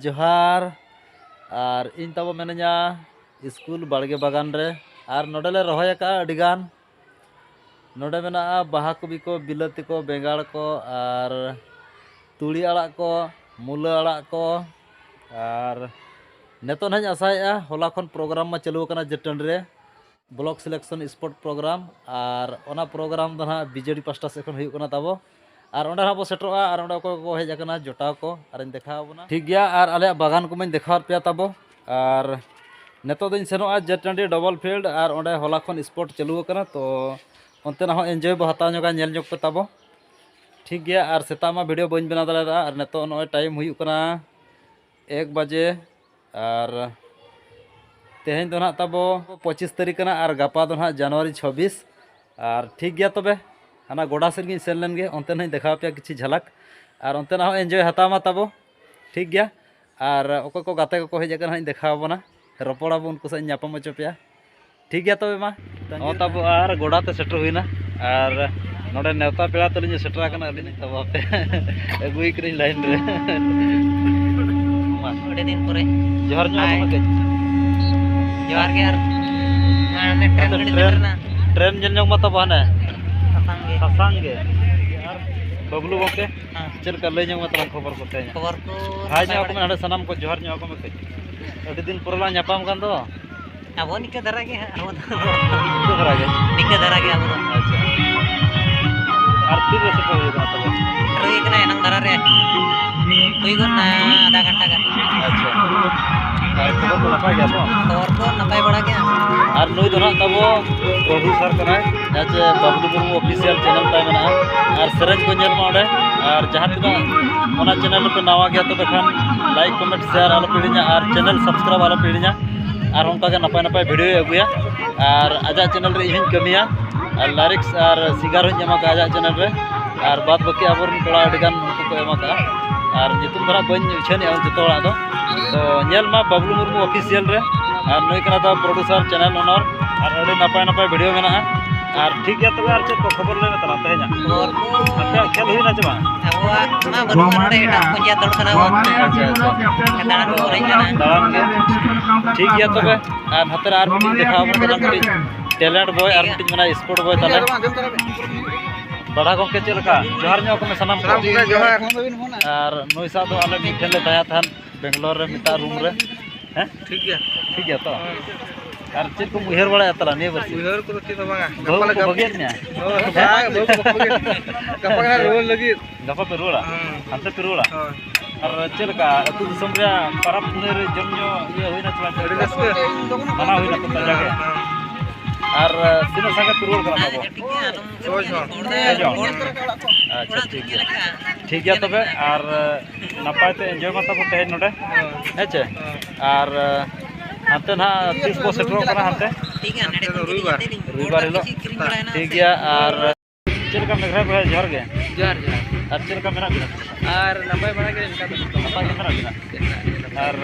जोहार और इन तब मेना स्कूल बाड़गे बागान रे और नोडले रहोय का अडिगान नोडे मेना बाहा कबी को बिलाती को बेंगाड़ को और तुड़ी आड़ा को मूला आड़ा को और नेतो नाñ आसाया होला खन प्रोग्राम मा चालू कना जटन रे ब्लॉक सिलेक्शन स्पोर्ट प्रोग्राम और ओना प्रोग्राम दो ना बीजेडी पास्टा से खन हुई कना ताबो और ओंडे हाबो सेटरोआ और ओंडे को हेज कना जोटाव को और इन देखाबोना ठीक गया और आले बागान को मैं देखा पे ताबो और नेतो दिन सेनोआ जटंडी डबल फील्ड और ओंडे होला खन स्पोर्ट चालू कना तो ओंते ना हो एंजॉय बो हता ñoगा ñel ñok पे ताबो ठीक गया और सेता मा वीडियो बन बना दालेदा और नेतो नो टाइम हुई कना 1 बजे और तेहन दो ना तब 25 तारीख कना और गापा दो ना जनवरी 26 और ठीक गया तबे हाना गोड़ा सेन सेन लेन गे ओंते ना देखा पे किछि झलक और ओंते ना एंजॉय हतामा तब ठीक गया और ओको को गाते को हेज कना देखा बना रपड़ा बो उनको से नापम अचो पे ठीक गया तबे मा तब और गोड़ा ते सेटर हुईना और नोडे नेवता पेड़ा तलिन सेटर कना अलिन तब पे अगुई करी लाइन रे अड़े दिन परे जोहार जोहार के यार माने ट्रेन गड़ी चलना ट्रेन जन जोंग मत बहाने ससांगे यार बबलू गोके चल कर ले जोंग मत खबर को ते खबर को हाय ने को हडे सनम को जोहार ᱧᱚᱜ को मत अड़ी दिन पुरला ᱧᱟᱯᱟᱢ kan दो अब निके धरा के अब निके धरा के अब अच्छा आरती रे से कोई बात है रोई कना नंग धरा रे कोई को ना आधा घंटा का अच्छा और खबर तो नपाय गया तो खबर को नपाय बड़ा गया और नुई दो ना तब प्रोड्यूसर कना जाचे बबलू मुर्मू ऑफिशियल चैनल ताय मना और सरज को ñel माडे और जहां तना ओना चैनल पे नवा गया तो बखान लाइक कमेंट शेयर आलो पीड़िया और चैनल सब्सक्राइब आलो पीड़िया और उनका के नपाय नपाय वीडियो अगुया और आजा चैनल रे इहिन कमिया और लिरिक्स और सिंगर हो जमा का आजा चैनल रे और बाद बाकी आबोर कोड़ा अडिगान उनको को एमा का और नितुम धरा बन उछन जतो ला दो तो ñel मा बबलू मुर्मू ऑफिशियल रे और नई कना तो प्रोड्यूसर चैनल ओनर और अड़ी नपाय नपाय वीडियो मेना और ठीक गया तो यार चेक को खबर ले तला तेजा खबर को अच्छा खेल हुई ना चबा अब ना बनु नडे एटा पंजा दड़ कना अच्छा दाना को रही जाना दान के ठीक गया तबे और हतर आर मिटिंग देखा हमर कना टैलेंट बॉय और मिटिंग मना स्पोर्ट बॉय तले बड़ा गोके चलका जोहार ᱧᱚᱜ को सनम को जोहार और नई सा तो आले मिठन ले ताया थान बेंगलोर रे मिटा रूम रे हैं ठीक गया तो और चेक को उहर बड़ा तला ने बस उहर को की तो बांगा गप्पा को बगेर ने गप्पा का रोल लगी गप्पा पे रोड़ा अंते पे रोड़ा और चलका अतु दिसम रे परब ने जम ये होइना चला बना होइना तो ताजा के और सिना संगे पे रोल करा अच्छा ठीक गया तबे और नपाय ते एंजॉय मत को तेज नोडे हेचे और हाते ना 30 को सेटरो करा हाते ठीक है नेडे रविवार हिलो ठीक गया और चल का मेघरा को जोर गे जोर और चल का मेरा बिना और नंबर बना के इनका नपाय मेरा बिना और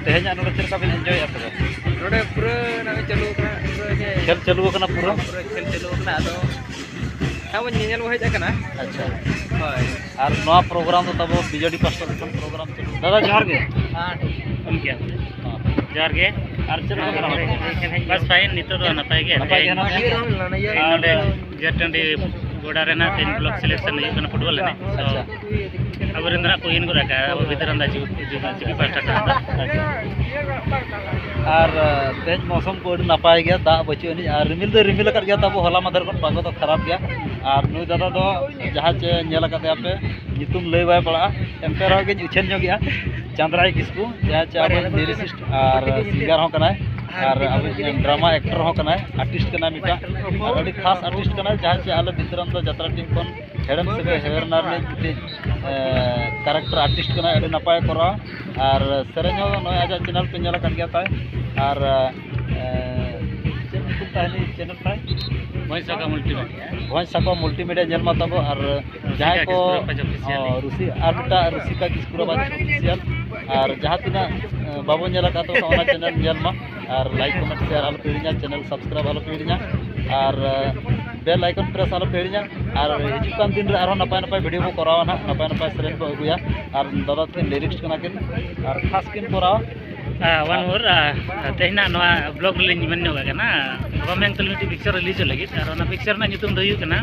तेहन नोडे चल का बिन एंजॉय आते नोडे पूरा ना चालू करा खेल चालू कना पूरा खेल चालू कना आदो हम ñeñal हो जाकना अच्छा और नवा प्रोग्राम तो तब बीजेडी पास्टा प्रोग्राम चलू दादा जोहार गे हां हम क्या जोहार गे और चल बस फाइन नितो दो नपाय गे नोडे जटंडी गोड़ा रेना 3 ब्लॉक सिलेक्शन हुई कना फुटबॉल ने तो अब रेंद्रा को इन को रखा अब भीतर अंदा जीबी पास्टा का और तेज मौसम को नपाय गया दा बचु अनि और रिमिल कर गया तब होला मदर को पागो तो खराब गया और नुई दादा दो जहां चे नेला का पे नितुम लय बाय पड़ा एमपे रह के उछन जो गया चंद्राई किसकू जहां चे अब लिरिसिस्ट और सिंगर हो कना और अब ड्रामा एक्टर हो कना आर्टिस्ट कना मिटा और अड़ी खास आर्टिस्ट कना जहां चे आले भितरम तो जत्रा टीम कोन हेडम से हेरनार ने मिटे कैरेक्टर आर्टिस्ट कना अड़ी नपाय करा और सेरेन हो नय आजा चैनल पे नेला कर गया ताय और चैनल ताय भोज साका मल्टीमीडिया जल मा तब और जहां को रुसी और बेटा रुसिका किस्कुरा बाज ऑफिशियल और जहां तिना बाबू नेला का तो ओना चैनल जल मा और लाइक कमेंट शेयर आलो पीड़िया चैनल सब्सक्राइब आलो पीड़िया और बेल आइकन प्रेस आलो पेड़िया और हिजू कान दिन रे आरो नपाय नपाय वीडियो बो करावा ना नपाय नपाय सेरेन बो अगुया और दादा तीन लिरिक्स कना किन और खास किन करावा वन मोर तेहना नवा ब्लॉग लिंग मन नो गाना गवर्नमेंट मिटी पिक्चर रिलीज लगी और ना पिक्चर ना नितुम दो हुयु कना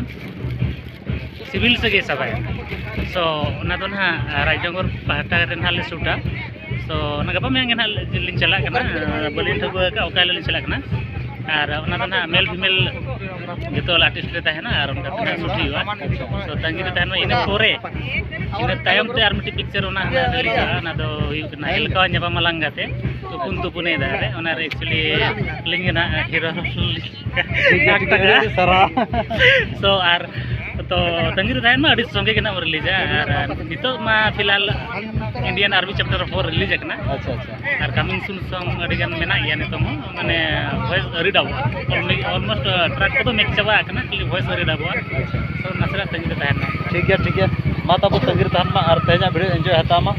सिविल सगे सबाय सो ना तो ना राजनगर पाटा रेन हाले शूटा सो ना गपा में ना लिंग चला कना बलिन ठगो का ओकाले लिंग चला कना और ना तो ना मेल फीमेल जतो आर्टिस्ट रे ताहेना और उनका तना शूट हुआ सो तंगी रे ताहेना इने पोरे इने तायम ते आर मिटी पिक्चर ओना रिलीज ना दो हुयु कना एलका ᱧᱟᱯᱟᱢ मालंगाते तुपुन तुपुने दारे ओना रे एक्चुअली लिंग ना हीरो सारा सो आर तो तंगी रे ताहेन मा अडी संगे केना रिलीज और नितो मा फिलहाल इंडियन आर्मी चैप्टर 4 रिलीज कना अच्छा अच्छा और कमिंग सून सॉन्ग अडी गान मेना या नितो माने वॉइस अरी डाबो ऑलमोस्ट ट्रैक को तो मेक चाबा कना खाली वॉइस अरी डाबो सो नसरा तंगी रे ताहेन ठीक है मा तब तंगिर तहन मा और तेजा वीडियो एंजॉय हता मा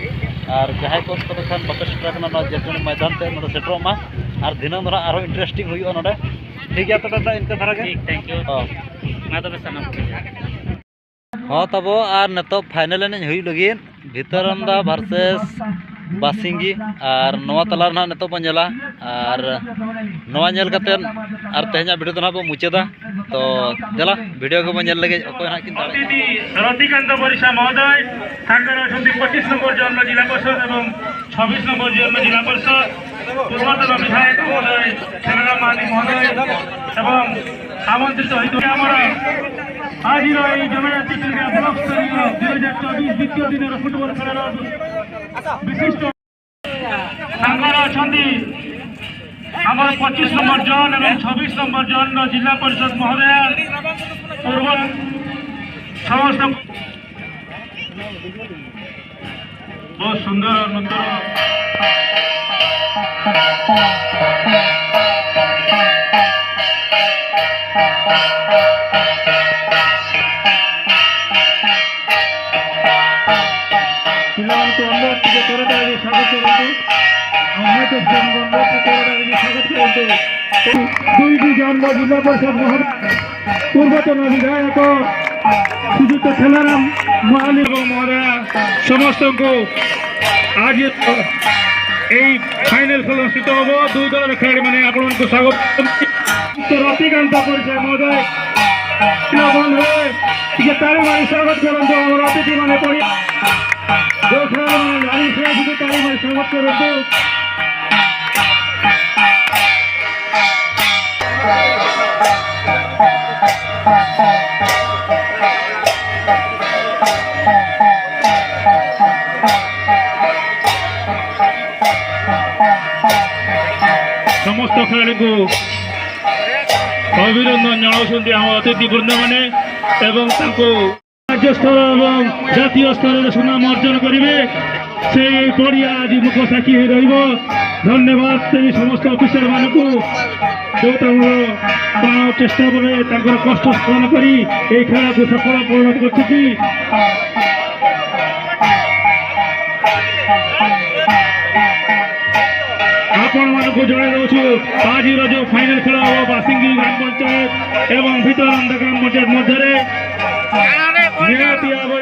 और जहां को तब खान बक सेटर कना ना जेटन मैदान ते नोड सेटर मा और दिनम धरा आरो इंटरेस्टिंग हुयो नोडे ठीक है तब इनका धरा के ठीक थैंक यू मा तब सनम हाँ तब और नतो फाइनल एन हुई लगिन भितरंदा वर्सेस बासिंगी और नवा तला ना नतो बनेला और नवा नेल कतेन और तेजा वीडियो तो ना बो मुचेदा तो देला वीडियो को बनेल लगे ओको ना किन दाड़े रतिकांत बरिशा महोदय थांगर 25 नंबर जन्म जिला परिषद एवं 26 नंबर जन्म जिला परिषद पूर्वतन विधायक महोदय सेना माली महोदय एवं आमंत्रित होइतो हमर आज जनजाति क्रीड़ा ब्लॉक स्तरीय 2024 द्वितीय दिन फुटबल खेल विशिष्ट सांगर अच्छा आम 25 नंबर जन और 26 नंबर जन जिला परिषद महोदय पूर्व समस्त बहुत सुंदर नूतन दुईटी जन्म जिला परिषद पूर्वतन विधायक श्रीजुक्त खेलाराम महाली महोदय समस्त को आज फाइनल खेल अनुष्ठित हम दुई दल खेलाड़ी मैंने आपको स्वागत रतिकांत परिचय महोदय बंद हुए ताली मारी स्वागत करूँ आम अतिथि मैंने पड़ी जो खेल मैंने ताली मारी स्वागत करूँ समस्त खेलाड़ी को अभिनंदन जनाउछन्ति आम अतिथिवृंद मैंने राज्य स्तर और जातीय स्तर में सुनाम अर्जन करेंगे से पड़िया आज मुख साक्षी हो धन्यवाद से समस्त अफिसर मान को जो प्राण चेष्टा बड़े कष्ट स्मरण कर खेल को सफल परिणत कर आपण मानक जन दौचु आज जो फाइनल खेल हम बासिंगी ग्राम पंचायत एवं भितरंदा ग्राम पंचायत मध्य निहाती भाव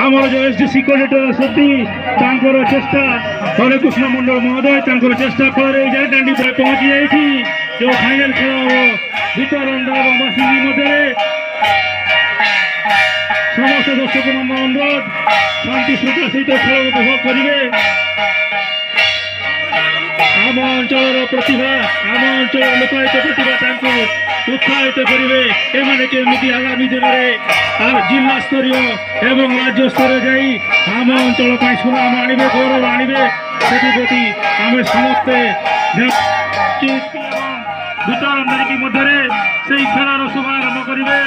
आमर जो एसडीसी कोऑर्डिनेटर सती चेष्टा हरे कृष्ण मंडल महोदय चेष्टा फल डांडी पर पहुंची जाइए जो फाइनल खेल हम भितरंदा और बासिंगी मध्य समस्त दर्शक अनुरोध शांति श्रद्धा सहित खेल उपभोग करेंगे आम अंचल प्रतिभा आम अंचल लोकायत प्रतिभा उत्साहित करेंगे एमाने केमिति आगामी दिन में जिला स्तरीय एवं राज्य स्तर जाई आम अंचल सुनाम आने गौरव आने से आम समस्ते भितरंदारी मध्य से खेलार शुभारंभ करेंगे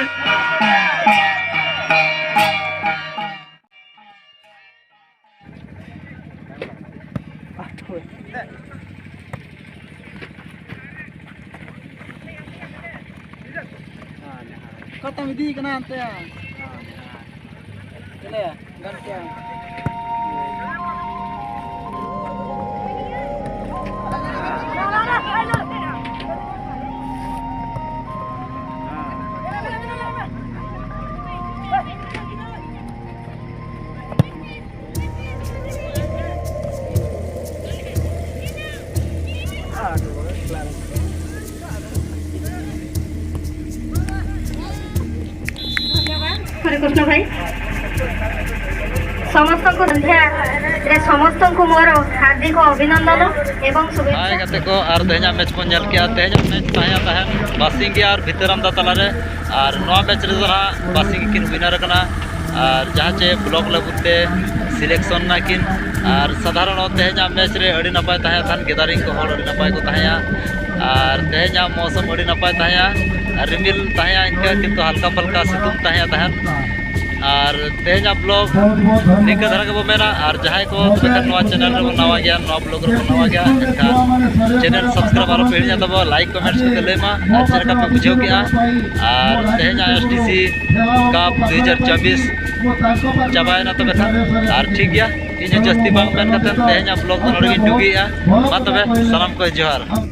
Kota midi kena ante ya. Kena ya, ganti ya. हरे कृष्ण भाई समस्त को संध्या रे समस्त को मोर हार्दिक अभिनंदन एवं शुभेच्छा हाय गाते को और तेहना मैच को नेल के तेहना मैच ताया तहन बासिंग और भितरम दा तला रे और नवा मैच रे ना बासिंग किन विनर कना और जहाँ चे ब्लॉक लेवल सिलेक्शन ना किन और साधारण तेहना मैच रे अड़ी नपाय ताया थान गेदारिंग को हर अड़ी नपाय को ताया और तेहना मौसम अड़ी नपाय ताया रिमिल ताया इनका किंतु हल्का फल्का सितुंग ताया तहन और तेहना ब्लॉग निका धरा को मेना और जहाँ को नवा चैनल रे नवा गया नवा ब्लॉग रे नवा गया चैनल सब्सक्राइब आरो पेड़ तब लाइक कमेंट्स को लेमा चेक पे बुझेव किया और तेहना एसटीसी कप 2024 चाबायना तबे खान और ठीक गया इन जस्ती बांग मेन कते तेहना ब्लॉग नोडे डुगिया मा तबे सलाम को जोहार।